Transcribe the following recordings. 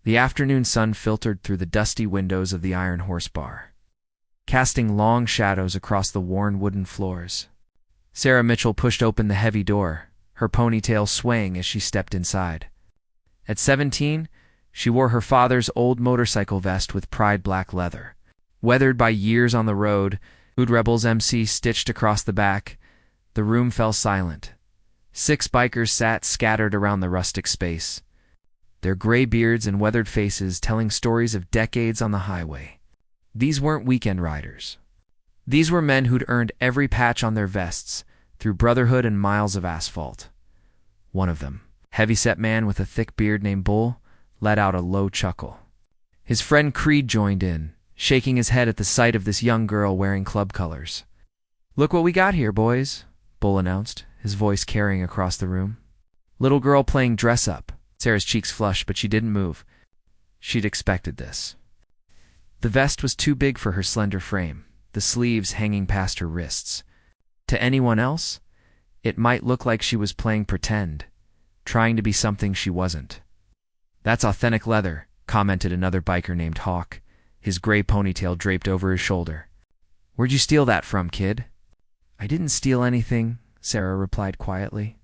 The afternoon sun filtered through the dusty windows of the Iron Horse bar, casting long shadows across the worn wooden floors. Sarah Mitchell pushed open the heavy door, her ponytail swaying as she stepped inside. At 17, she wore her father's old motorcycle vest with Pride black leather. Weathered by years on the road, Hood Rebels MC stitched across the back, the room fell silent. 6 bikers sat scattered around the rustic space, their gray beards and weathered faces telling stories of decades on the highway. These weren't weekend riders. These were men who'd earned every patch on their vests through Brotherhood and miles of asphalt. One of them, heavy-set man with a thick beard named Bull, let out a low chuckle. His friend Creed joined in, shaking his head at the sight of this young girl wearing club colors. "Look what we got here, boys," Bull announced, his voice carrying across the room. Little girl playing dress-up. Sarah's cheeks flushed, but she didn't move. She'd expected this. The vest was too big for her slender frame, the sleeves hanging past her wrists. To anyone else, it might look like she was playing pretend, trying to be something she wasn't. "That's authentic leather," commented another biker named Hawk, his gray ponytail draped over his shoulder. "Where'd you steal that from, kid?" "I didn't steal anything," Sarah replied quietly,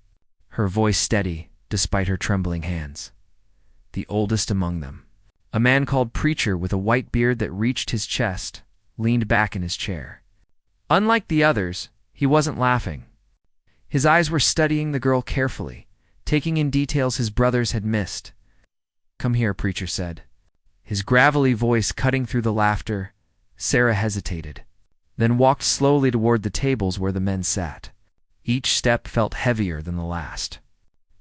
her voice steady despite her trembling hands. The oldest among them, a man called Preacher with a white beard that reached his chest, leaned back in his chair. Unlike the others, he wasn't laughing. His eyes were studying the girl carefully, taking in details his brothers had missed. "Come here," Preacher said, his gravelly voice cutting through the laughter. Sarah hesitated, then walked slowly toward the tables where the men sat. Each step felt heavier than the last.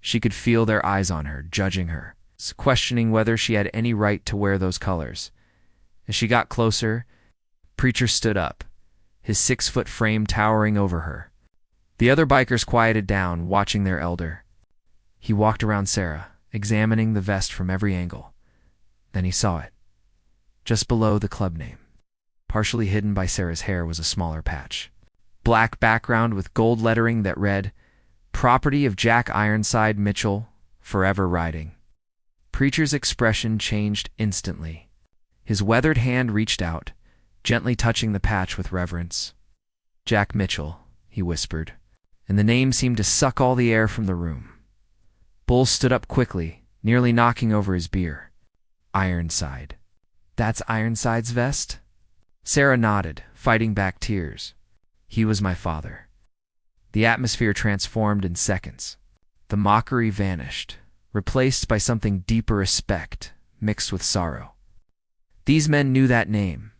She could feel their eyes on her, judging her, questioning whether she had any right to wear those colors. As she got closer, Preacher stood up, his 6-foot frame towering over her. The other bikers quieted down, watching their elder. He walked around Sarah, examining the vest from every angle. Then he saw it. Just below the club name, partially hidden by Sarah's hair, was a smaller patch. Black background with gold lettering that read, "Property of Jack Ironside Mitchell, forever riding." Preacher's expression changed instantly. His weathered hand reached out, gently touching the patch with reverence. "Jack Mitchell," he whispered, and the name seemed to suck all the air from the room. Bull stood up quickly, nearly knocking over his beer. "Ironside. That's Ironside's vest?" Sarah nodded, fighting back tears. "He was my father." The atmosphere transformed in seconds. The mockery vanished, replaced by something deeper respect, mixed with sorrow. These men knew that name.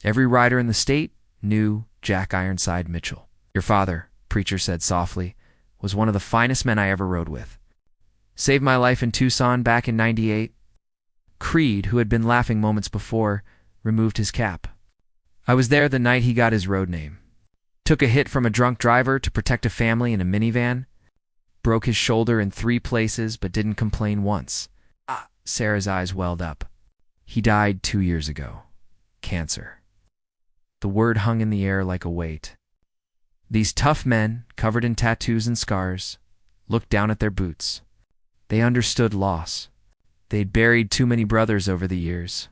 Every rider in the state knew Jack Ironside Mitchell. "Your father," Preacher said softly, "was one of the finest men I ever rode with. Saved my life in Tucson back in '98. Creed, who had been laughing moments before, removed his cap. "I was there the night he got his road name. Took a hit from a drunk driver to protect a family in a minivan. Broke his shoulder in 3 places, but didn't complain once." Sarah's eyes welled up. "He died 2 years ago. Cancer." The word hung in the air like a weight. These tough men, covered in tattoos and scars, looked down at their boots. They understood loss. They'd buried too many brothers over the years.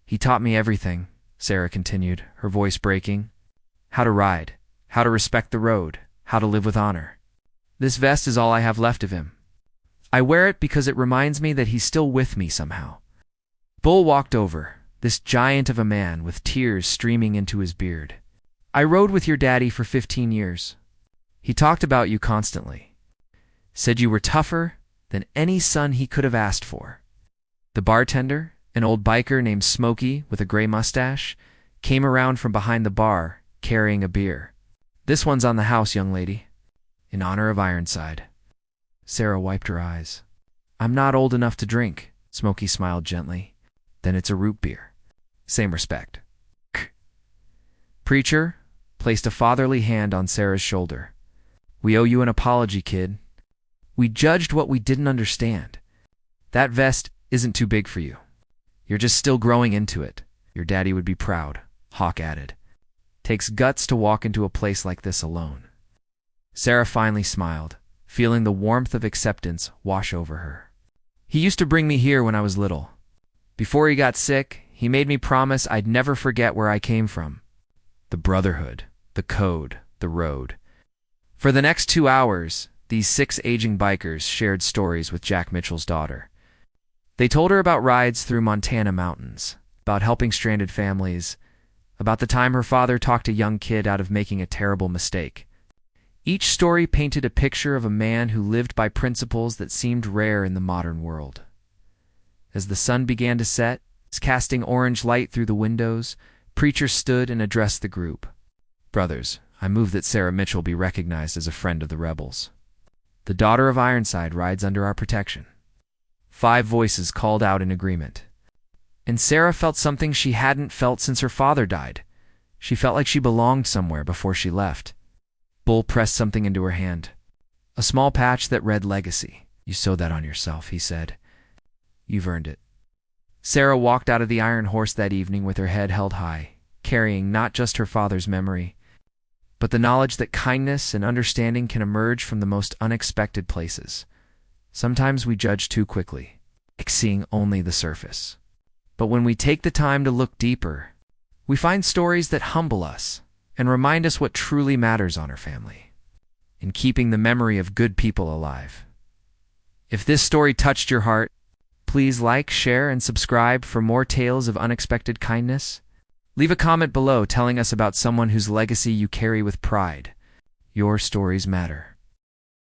"He taught me everything," Sarah continued, her voice breaking. "How to ride, how to respect the road, how to live with honor. This vest is all I have left of him. I wear it because it reminds me that he's still with me somehow." Bull walked over, this giant of a man with tears streaming into his beard. "I rode with your daddy for 15 years. He talked about you constantly. Said you were tougher than any son he could have asked for." The bartender, an old biker named Smokey with a gray mustache, came around from behind the bar, carrying a beer. "This one's on the house, young lady, in honor of Ironside." Sarah wiped her eyes. "I'm not old enough to drink," Smokey smiled gently. "Then it's a root beer. Same respect." Preacher placed a fatherly hand on Sarah's shoulder. "We owe you an apology, kid. We judged what we didn't understand. That vest isn't too big for you. You're just still growing into it. Your daddy would be proud," Hawk added. "Takes guts to walk into a place like this alone." Sarah finally smiled, feeling the warmth of acceptance wash over her. He used to bring me here when I was little. Before he got sick, he made me promise I'd never forget where I came from. The Brotherhood, the code, the road. For the next 2 hours, these 6 aging bikers shared stories with Jack Mitchell's daughter. They told her about rides through Montana mountains, about helping stranded families, about the time her father talked a young kid out of making a terrible mistake. Each story painted a picture of a man who lived by principles that seemed rare in the modern world. As the sun began to set, casting orange light through the windows, Preacher stood and addressed the group. "Brothers, I move that Sarah Mitchell be recognized as a friend of the rebels. The daughter of Ironside rides under our protection." 5 voices called out in agreement. And Sarah felt something she hadn't felt since her father died. She felt like she belonged somewhere before she left. Bull pressed something into her hand. A small patch that read Legacy. "You sewed that on yourself," he said. "You've earned it." Sarah walked out of the Iron Horse that evening with her head held high, carrying not just her father's memory, but the knowledge that kindness and understanding can emerge from the most unexpected places. Sometimes we judge too quickly, seeing only the surface. But when we take the time to look deeper, we find stories that humble us and remind us what truly matters on our family, in keeping the memory of good people alive. If this story touched your heart, please like, share, and subscribe for more tales of unexpected kindness. Leave a comment below telling us about someone whose legacy you carry with pride. Your stories matter.